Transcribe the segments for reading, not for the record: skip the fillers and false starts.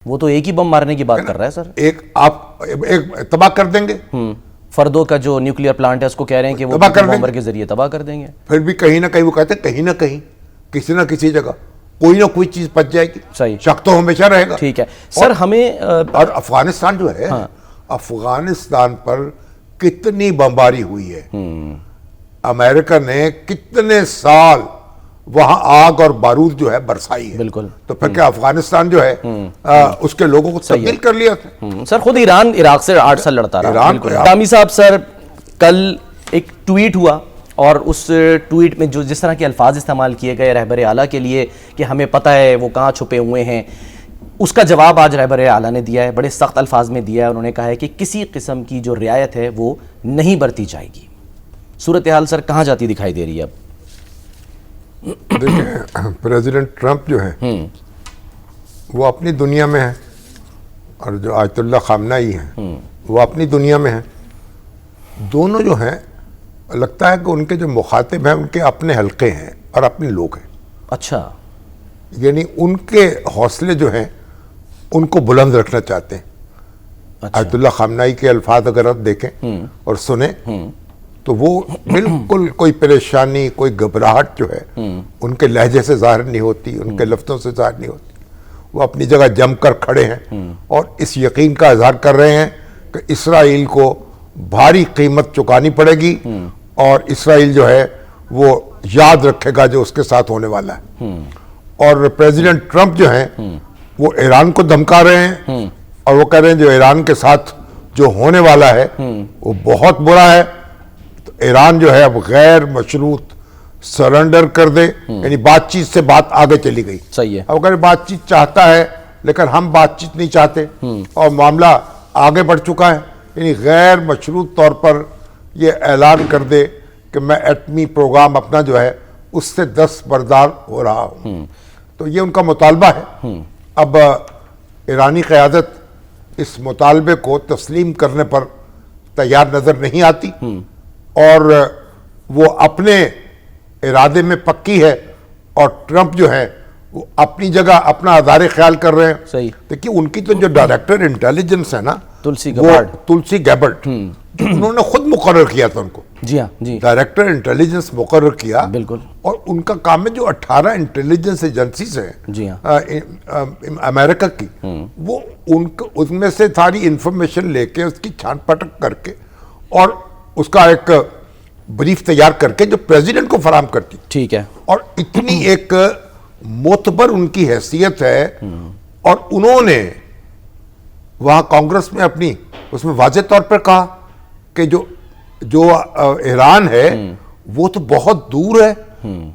वो तो एक ही बम मारने की बात कर रहा है सर। एक तबाह कर देंगे। फर्दो का जो न्यूक्लियर प्लांट है उसको कह रहे हैं कि वो बॉम्बर के जरिए तबाह कर देंगे। फिर भी कहीं ना कहीं वो कहते हैं कहीं ना कहीं किसी ना किसी जगह कोई ना कोई चीज बच जाएगी। सही, शक तो हमेशा रहेगा। ठीक है सर। हमें और अफगानिस्तान जो है, अफगानिस्तान पर कितनी बमबारी हुई है, अमेरिका ने कितने साल वहां आग और बारूद जो है बरसाई है। बिल्कुल। तो फिर क्या अफगानिस्तान जो है उसके लोगों को तब्दील कर लिया था। सर खुद ईरान इराक से 8 साल लड़ता रहा। दामी साहब सर, कल एक ट्वीट हुआ और उस ट्वीट में जो जिस तरह के अल्फाज इस्तेमाल किए गए रहबर आला के लिए कि हमें पता है वो कहाँ छुपे हुए हैं, उसका जवाब आज रहबर आला ने दिया है, बड़े सख्त अल्फाज में दिया है। उन्होंने कहा है कि किसी किस्म की जो रियायत है वो नहीं बरती जाएगी। सूरत हाल सर कहाँ जाती दिखाई दे रही है अब? देखिए, प्रेसिडेंट ट्रंप जो है वो अपनी दुनिया में है और जो आयतुल्लाह खामनाई है वो अपनी दुनिया में है। दोनों जो हैं लगता है कि उनके जो मुखातिब हैं उनके अपने हल्के हैं और अपने लोग हैं। अच्छा, यानी उनके हौसले जो हैं उनको बुलंद रखना चाहते हैं। अच्छा। आयतुल्लाह खामनाई के अल्फाज अगर आप देखें और सुने तो वो बिल्कुल कोई परेशानी, कोई घबराहट जो है उनके लहजे से जाहिर नहीं होती, उनके लफ्ज़ों से जाहिर नहीं होती। वो अपनी जगह जमकर खड़े हैं और इस यकीन का इजहार कर रहे हैं कि इसराइल को भारी कीमत चुकानी पड़ेगी और इसराइल जो है वो याद रखेगा जो उसके साथ होने वाला है। और प्रेसिडेंट ट्रंप जो है वो ईरान को धमका रहे हैं और वो कह रहे हैं जो ईरान के साथ जो होने वाला है वो बहुत बुरा है। तो ईरान जो है अब गैर मशरूत सरेंडर कर दे, यानी बातचीत से बात आगे चली गई। सही है। अब अगर बातचीत चाहता है लेकिन हम बातचीत नहीं चाहते और मामला आगे बढ़ चुका है, यानी गैर मशरूत तौर पर यह ऐलान कर दे कि मैं एटमी प्रोग्राम अपना जो है उससे दस्तबरदार हो रहा हूं, तो ये उनका मुतालबा है। अब ईरानी क़यादत इस मुतालबे को तस्लीम करने पर तैयार नजर नहीं आती और वो अपने इरादे में पक्की है और ट्रंप जो है वो अपनी जगह अपना आधार ख्याल कर रहे हैं। सही। देखिए, उनकी तो जो डायरेक्टर इंटेलिजेंस है ना, तुलसी गैबर्ट, उन्होंने खुद मुकर्रर किया था उनको। जी हाँ, जी। डायरेक्टर इंटेलिजेंस मुकर्रर किया। बिल्कुल। और उनका काम है जो 18 इंटेलिजेंस एजेंसीज हैं, जी हाँ, अमेरिका की, वो उनमें से सारी इंफॉर्मेशन लेके उसकी छान पटक करके और उसका एक ब्रीफ तैयार करके जो प्रेसिडेंट को फराम करती। ठीक है। और इतनी एक मोतबर उनकी हैसियत है और उन्होंने वहां कांग्रेस में अपनी उसमें वाज़ेह तौर पर कहा कि जो ईरान है वो तो बहुत दूर है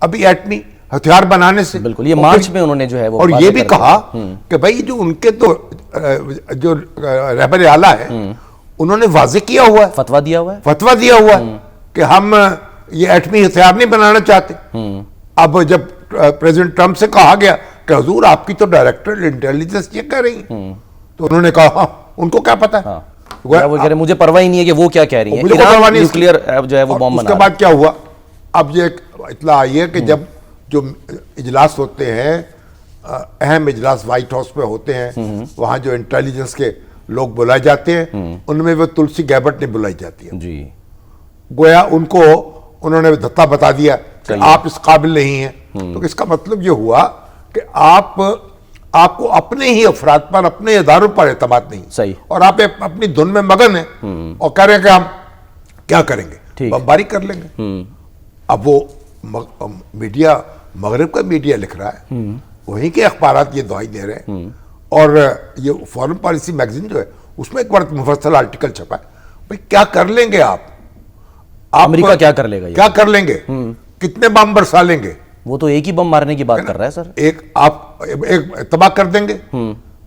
अभी एटमी हथियार बनाने से। बिल्कुल, ये मार्च में उन्होंने जो है वो और ये भी कहा कि भाई जो उनके तो जो रहबर आला है उन्होंने वाज़ेह किया हुआ है, फतवा दिया हुआ है कि हम ये एटमी हथियार नहीं बनाना चाहते। अब जब प्रेसिडेंट ट्रंप से कहा गया कि हुजूर आपकी तो डायरेक्टर इंटेलिजेंस ये कह रही है, तो उन्होंने कहा उनको क्या पता है। वो कह रहे मुझे परवाह ही नहीं है कि वो क्या कह रही है, ईरान न्यूक्लियर जो है वो बम बना। उसके बाद क्या हुआ, अब ये इत्तला आई है कि जब जो इजलास होते हैं, अहम इजलास व्हाइट हाउस में होते हैं, वहां जो इंटेलिजेंस के लोग बुलाए जाते हैं, उनमें वो तुलसी गैबर्ट नहीं बुलाई जाती है जी। गोया उनको उन्होंने धत्ता बता दिया कि आप इस काबिल नहीं हैं। तो इसका मतलब ये हुआ कि आपको अपने ही अफराद पर, अपने इदारों पर एतमाद नहीं। सही। और आप अपनी धुन में मगन हैं और कह रहे हैं कि हम क्या करेंगे, बमबारी कर लेंगे। अब वो मीडिया, मगरिब का मीडिया लिख रहा है, वहीं के अखबारात ये दुआई दे रहे हैं और ये फॉरेन पॉलिसी मैगजीन जो है उसमें एक बड़ा मुफस्सल आर्टिकल छपा है। भाई क्या कर लेंगे आप अमेरिका क्या कर लेगा, क्या कर लेंगे, कितने बम बरसा लेंगे? वो तो एक ही बम मारने की बात कर रहा है सर। एक तबाह कर देंगे।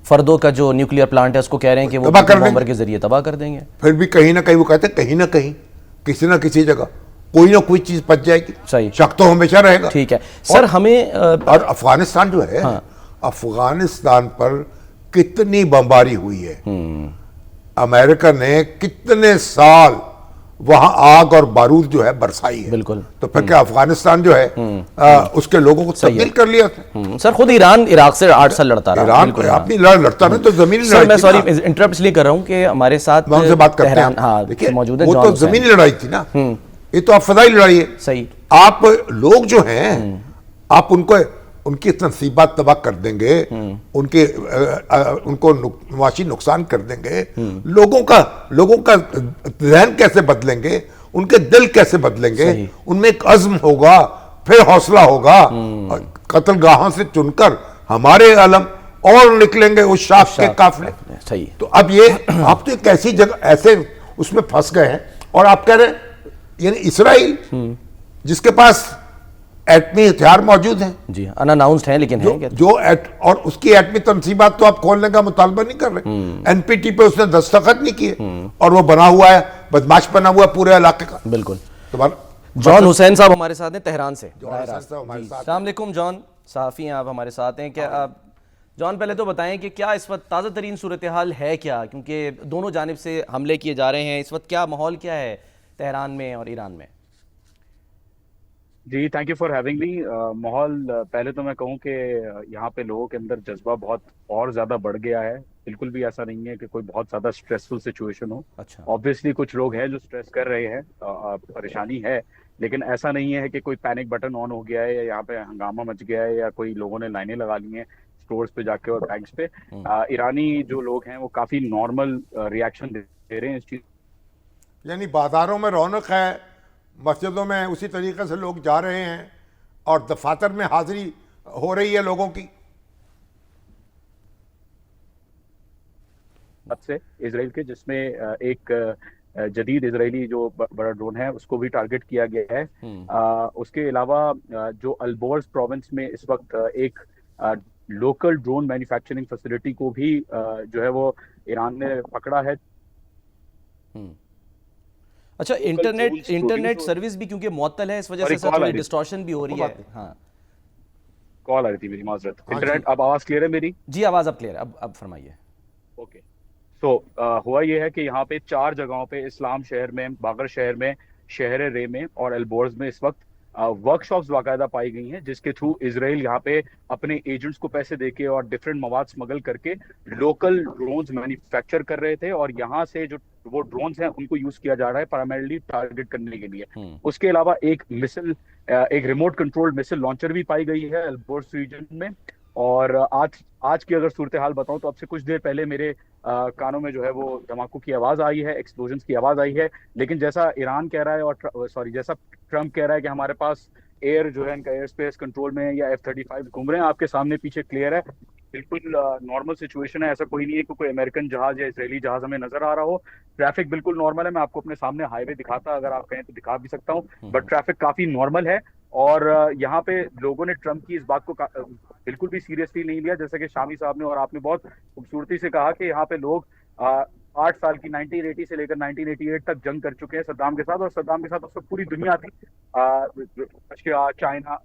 फर्दो का जो न्यूक्लियर प्लांट है उसको कह रहे हैं कि वो बॉम्बर के जरिए तबाह कर देंगे। फिर भी कहीं ना कहीं वो कहते हैं कहीं ना कहीं किसी ना किसी जगह कोई ना कोई चीज बच जाएगी। सही। शक तो हमेशा रहेगा। ठीक है सर। हमें और अफगानिस्तान जो है, अफगानिस्तान पर कितनी बमबारी हुई है, अमेरिका ने कितने साल वहां आग और बारूद जो है बरसाई है। बिल्कुल। तो फिर क्या अफगानिस्तान जो है उसके लोगों को तब्दील कर लिया था। सर खुद ईरान इराक से 8 साल लड़ता रहा। ईरान अपनी लड़ लड़ता नहीं तो जमीनी सर लड़ाई मैं थी सॉरी ना। इंटरप्ट इसलिए कर रहा हूँ कि हमारे साथ मैं उनसे बात करते हैं। हाँ देखिए मौजूद है वो जॉन तो हुसैन। जमीनी लड़ाई थी ना, ये तो आप फदाई लड़ाई है। सही। आप लोग जो हैं आप उनको उनकी तनसीबात तबाह कर देंगे, उनको मुआशी नुकसान कर देंगे, लोगों का जहन कैसे बदलेंगे, उनके दिल कैसे बदलेंगे, उनमें एक अज़्म होगा, फिर हौसला होगा। कत्लगाहों से चुनकर हमारे आलम और निकलेंगे उस शाख के काफिले। सही। तो अब ये आप तो एक ऐसी जगह ऐसे उसमें फंस गए हैं और आप कह रहे हैं यानी इसराइल जिसके पास एटमी हथियार मौजूद हैं, जी अनअनाउंस्ड है लेकिन है और उसकी एटमी तनसीबात तो आप खोलने का मुतालबा नहीं कर रहे। एनपीटी पे उसने दस्तखत नहीं किए और वो बना हुआ है, बदमाश बना हुआ है पूरे इलाके का। बिल्कुल। तो जॉन हुसैन साहब हमारे साथ हैं तेहरान से। अस्सलाम वालेकुम जॉन, सहाफ़ी हैं आप हमारे साथ हैं क्या आप? जॉन पहले तो बताएं कि क्या इस वक्त ताज़ा तरीन सूरत हाल है क्या, क्योंकि दोनों जानिब से हमले किए जा रहे हैं इस वक्त, क्या माहौल क्या है तेहरान में और ईरान में? जी thank you for having me. माहौल पहले तो मैं कहूँ कि यहाँ पे लोगों के अंदर जज्बा बहुत और ज़्यादा बढ़ गया है। बिल्कुल भी ऐसा नहीं है कि कोई बहुत ज़्यादा स्ट्रेसफुल सिचुएशन हो। अच्छा। ऑब्वियसली कुछ लोग हैं जो स्ट्रेस कर रहे हैं, परेशानी है, लेकिन ऐसा नहीं है कि कोई पैनिक बटन ऑन हो गया है या यहाँ पे हंगामा मच गया है या कोई लोगों ने लाइनें लगा ली हैं स्टोर्स पे जाके और बैंक्स पे। ईरानी जो लोग हैं वो काफ़ी नॉर्मल रिएक्शन दे रहे हैं इस चीज़। यानी बाजारों में रौनक है, मस्जिदों में उसी तरीके से लोग जा रहे हैं और दफातर में हाजिरी हो रही है लोगों की। से इसराइल के जिसमें एक जदीद इजरायली जो बड़ा ड्रोन है उसको भी टारगेट किया गया है। उसके अलावा जो अल्बोर्स प्रोविंस में इस वक्त एक लोकल ड्रोन मैन्युफैक्चरिंग फैसिलिटी को भी जो है वो ईरान ने पकड़ा है। अच्छा, इंटरनेट सर्विस भी क्योंकि मुअत्तल है, इस वजह से थोड़ी डिस्टॉर्शन भी हो रही है। हाँ कॉल आ रही थी मेरी, माजरत। इंटरनेट अब आवाज क्लियर है मेरी? जी आवाज अब क्लियर है, अब फरमाइए। ओके। तो हुआ ये है कि यहाँ पे 4 जगहों पे इस्लाम शहर में, बागर शहर में, शहर रे में और एल्बोर्स में इस वक्त वर्कशॉप्स बाकायदा पाई गई हैं जिसके थ्रू इसराइल यहाँ पे अपने एजेंट्स को पैसे देके और डिफरेंट मवाद स्मगल करके लोकल ड्रोन्स मैन्युफैक्चर कर रहे थे और यहाँ से जो वो ड्रोन्स हैं उनको यूज किया जा रहा है प्राइमरीली टारगेट करने के लिए। उसके अलावा एक रिमोट कंट्रोल मिसाइल लॉन्चर भी पाई गई है एल्बोर्स रीजन में। और आज की अगर सूरत हाल बताऊं तो अब से कुछ देर पहले मेरे कानों में जो है वो धमाकों की आवाज आई है, एक्सप्लोजन की आवाज आई है। लेकिन जैसा ईरान कह रहा है और जैसा ट्रम्प कह रहा है कि हमारे पास एयर जो है इनका एयर स्पेस कंट्रोल में या F-35 घूम रहे हैं, आपके सामने पीछे क्लियर है, बिल्कुल नॉर्मल सिचुएशन है। ऐसा कोई नहीं है कि कोई अमेरिकन जहाज या इसराइली जहाज हमें नजर आ रहा हो। ट्रैफिक बिल्कुल नॉर्मल है। मैं आपको अपने सामने हाईवे दिखाता, अगर आप कहें तो दिखा भी सकता हूँ, बट ट्रैफिक काफी नॉर्मल है। और यहाँ पे लोगों ने ट्रम्प की इस बात को बिल्कुल भी सीरियसली नहीं लिया, जैसे कि शामी साहब ने और आपने बहुत खूबसूरती से कहा कि यहाँ पे लोग 8 साल की 1980 से लेकर 1988 तक जंग कर चुके हैं सद्दाम के साथ, और सद्दाम के साथ उस वक्त पूरी दुनिया थी। Russia, China,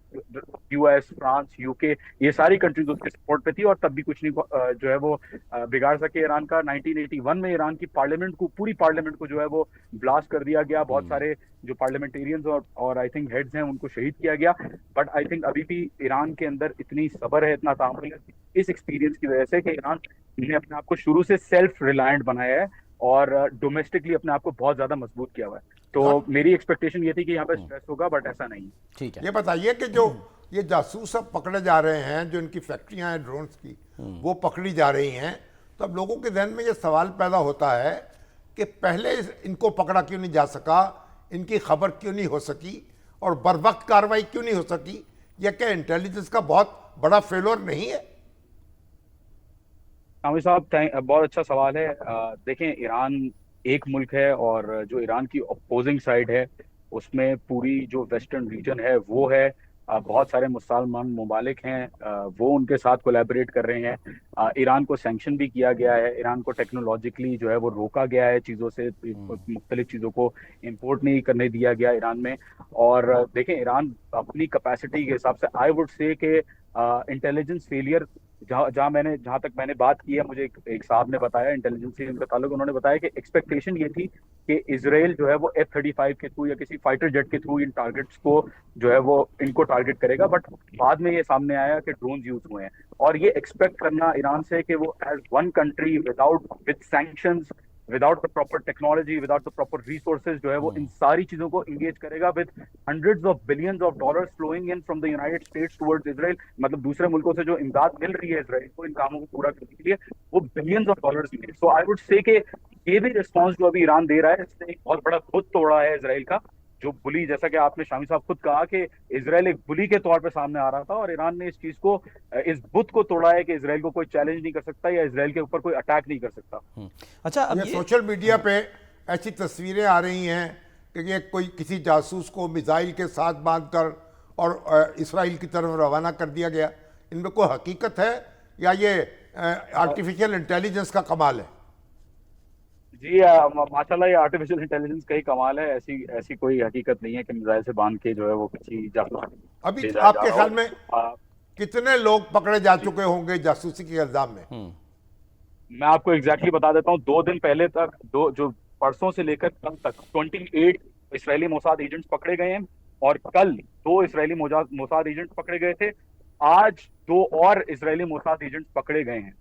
US, France, UK, ये सारी कंट्रीज उसके सपोर्ट पे थी और तब भी कुछ नहीं जो है वो बिगाड़ सके ईरान का। 1981 में ईरान की पूरी पार्लियामेंट को जो है वो ब्लास्ट कर दिया गया। बहुत सारे जो पार्लियामेंटेरियंस और आई थिंक हेड्स हैं उनको शहीद किया गया। बट आई थिंक अभी भी ईरान के अंदर इतनी सब्र है, इतना तामुल है इस एक्सपीरियंस की वजह से कि ईरान ने अपने आप को शुरू से सेल्फ रिलायंट बनाया है और डोमेस्टिकली अपने आप को बहुत ज्यादा मजबूत किया हुआ है। तो मेरी एक्सपेक्टेशन ये थी कि यहाँ पे स्ट्रेस होगा, बट ऐसा नहीं। ठीक है, ये बताइए कि जो ये जासूस सब पकड़े जा रहे हैं, जो इनकी फैक्ट्रियां हैं ड्रोन्स की, वो पकड़ी जा रही हैं, तो अब लोगों के जहन में ये सवाल पैदा होता है कि पहले इनको पकड़ा क्यों नहीं जा सका, इनकी खबर क्यों नहीं हो सकी और बर वक्त कार्रवाई क्यों नहीं हो सकी? यह क्या इंटेलिजेंस का बहुत बड़ा फेलोर नहीं है? आमिर साहब बहुत अच्छा सवाल है। देखें, ईरान एक मुल्क है और जो ईरान की अपोजिंग साइड है उसमें पूरी जो वेस्टर्न रीजन है वो है। बहुत सारे मुसलमान ममालिक हैं, वो उनके साथ कोलैबोरेट कर रहे हैं। ईरान को सैंक्शन भी किया गया है, ईरान को टेक्नोलॉजिकली जो है वो रोका गया है, चीज़ों से मुख्तलिफ चीज़ों को इम्पोर्ट नहीं करने दिया गया ईरान में। और देखें, ईरान अपनी कैपेसिटी के हिसाब से आई वुड से कि इंटेलिजेंस फेलियर जहाँ तक मैंने बात की है, मुझे एक साहब ने बताया इंटेलिजेंस से उनका ताल्लुक, उन्होंने बताया कि एक्सपेक्टेशन ये थी कि इसराइल जो है वो F-35 के थ्रू या किसी फाइटर जेट के थ्रू इन टारगेट्स को जो है वो इनको टारगेट करेगा, बट बाद में ये सामने आया कि ड्रोन यूज हुए हैं। और ये एक्सपेक्ट करना ईरान से कि वो as one country with sanctions, without the proper technology, without the proper resources जो है वो इन सारी चीजों को इंगेज करेगा with hundreds of billions of dollars flowing in from the United States towards Israel, मतलब दूसरे मुल्कों से जो इमदाद मिल रही है इसराइल को इन कामों को पूरा करने के लिए, वो बिलियंस ऑफ डॉलर्स में। सो आई वुड से कि ये भी रिस्पॉन्स जो अभी ईरान दे रहा है, इसने एक बहुत बड़ा खुद तोड़ा है इसराइल का, जो बुली, जैसा कि आपने शामी साहब खुद कहा कि इसराइल एक बुली के तौर पे सामने आ रहा था, और ईरान ने इस चीज को, इस बुत को तोड़ा है कि इसराइल को कोई चैलेंज नहीं कर सकता या इसराइल के ऊपर कोई अटैक नहीं कर सकता। अच्छा, अब ये सोशल मीडिया पे ऐसी तस्वीरें आ रही हैं कि ये कोई किसी जासूस को मिसाइल के साथ बांधकर और इसराइल की तरफ रवाना कर दिया गया, इनमें कोई हकीकत है या ये आर्टिफिशियल इंटेलिजेंस का कमाल है? जी माशाल्लाह, ये आर्टिफिशियल इंटेलिजेंस का ही कमाल है। ऐसी कोई हकीकत नहीं है कि मिसाइल से बांध के जो है वो किसी जासूस अभी आपके ख्याल में कितने लोग पकड़े जा चुके होंगे जासूसी के इल्जाम में? मैं आपको एग्जैक्टली बता देता हूँ। 2 दिन पहले तक, जो परसों से लेकर कल तक 28 इसराइली मोसाद एजेंट्स पकड़े गए हैं, और कल 2 इसराइली मोसाद एजेंट्स पकड़े गए थे। आज 2 और इसराइली मोसाद एजेंट्स पकड़े गए हैं।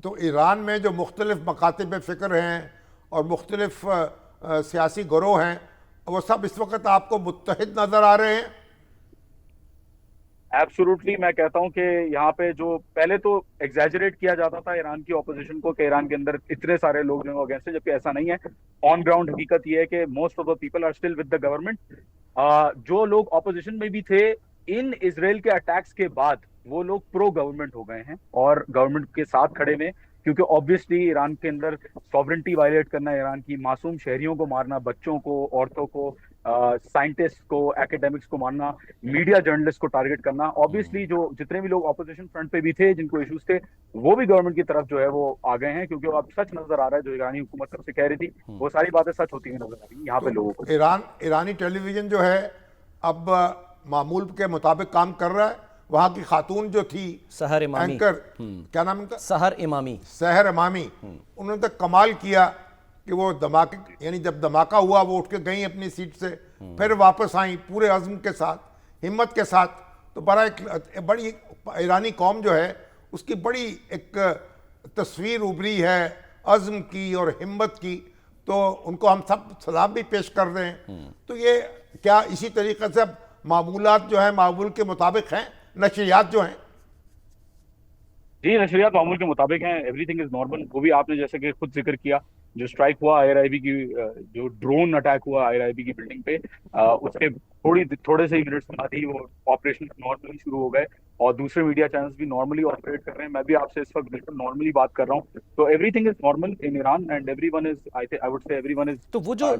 तो ईरान में जो मुख्तलिफ मकातिब फ़िक्र हैं और मुख्तलिफ सियासी गिरोह हैं, वो सब इस वक्त आपको मुत्तहिद नज़र आ रहे हैं? एब्सोल्युटली, मैं कहता हूं कि यहाँ पे जो पहले तो एग्जैजरेट किया जाता था ईरान की ऑपोजिशन को कि ईरान के अंदर इतने सारे लोग जो अगेंस्ट है, जबकि ऐसा नहीं है। ऑन ग्राउंड हकीकत यह है कि most of the people are still with the government. जो लोग ऑपोजिशन में भी थे, इन इसराइल के अटैक्स के बाद वो लोग प्रो गवर्नमेंट हो गए हैं और गवर्नमेंट के साथ खड़े में, क्योंकि ऑब्वियसली ईरान के अंदर सॉवरेंटी वायलेट करना, ईरान की मासूम शहरियों को मारना, बच्चों को, औरतों को, साइंटिस्ट को, एकेडमिक्स को मारना, मीडिया जर्नलिस्ट को टारगेट करना, ऑब्वियसली जो जितने भी लोग ऑपोजिशन फ्रंट पे भी थे, जिनको इश्यूज थे, वो भी गवर्नमेंट की तरफ जो है वो आ गए हैं, क्योंकि अब सच नजर आ रहा है। जो ईरानी हुकूमत सबसे कह रही थी, वो सारी बातें सच होती हुई नजर आ रही है यहाँ पे लोगों को। ईरानी टेलीविजन जो है अब मामूल के मुताबिक काम कर रहा है। वहाँ की खातून जो थी सहर इमामी, एंकर, क्या नाम उनका? सहर इमामी। सहर इमामी, उन्होंने तो कमाल किया कि वो धमाके, यानी जब धमाका हुआ वो उठ के गई अपनी सीट से, फिर वापस आई पूरे अज़्म के साथ, हिम्मत के साथ। तो बड़ा एक बड़ी ईरानी कौम जो है उसकी बड़ी एक तस्वीर उभरी है अज़्म की और हिम्मत की, तो उनको हम सब सलाम भी पेश कर रहे हैं। तो ये क्या इसी तरीके से मामूलात जो है मामूल के मुताबिक हैं, नशरियात जो हैं? जी, नशरियात मामूल के मुताबिक हैं, एवरीथिंग इज नॉर्मल। वो भी आपने जैसे कि खुद जिक्र किया, जो स्ट्राइक हुआ IRIB की, जो ड्रोन अटैक हुआ IRIB की बिल्डिंग पे, उसके थोड़े से ही मिनट्स बाद ही वो ऑपरेशन नॉर्मली शुरू हो गए, और दूसरे मीडिया चैनल्स भी नॉर्मली ऑपरेट कर रहे हैं। मैं भी आपसे इस वक्त बिल्कुल नॉर्मली बात कर रहा हूँ। तो everything is normal in Iran, and everyone is, I would say everyone is. तो वो जो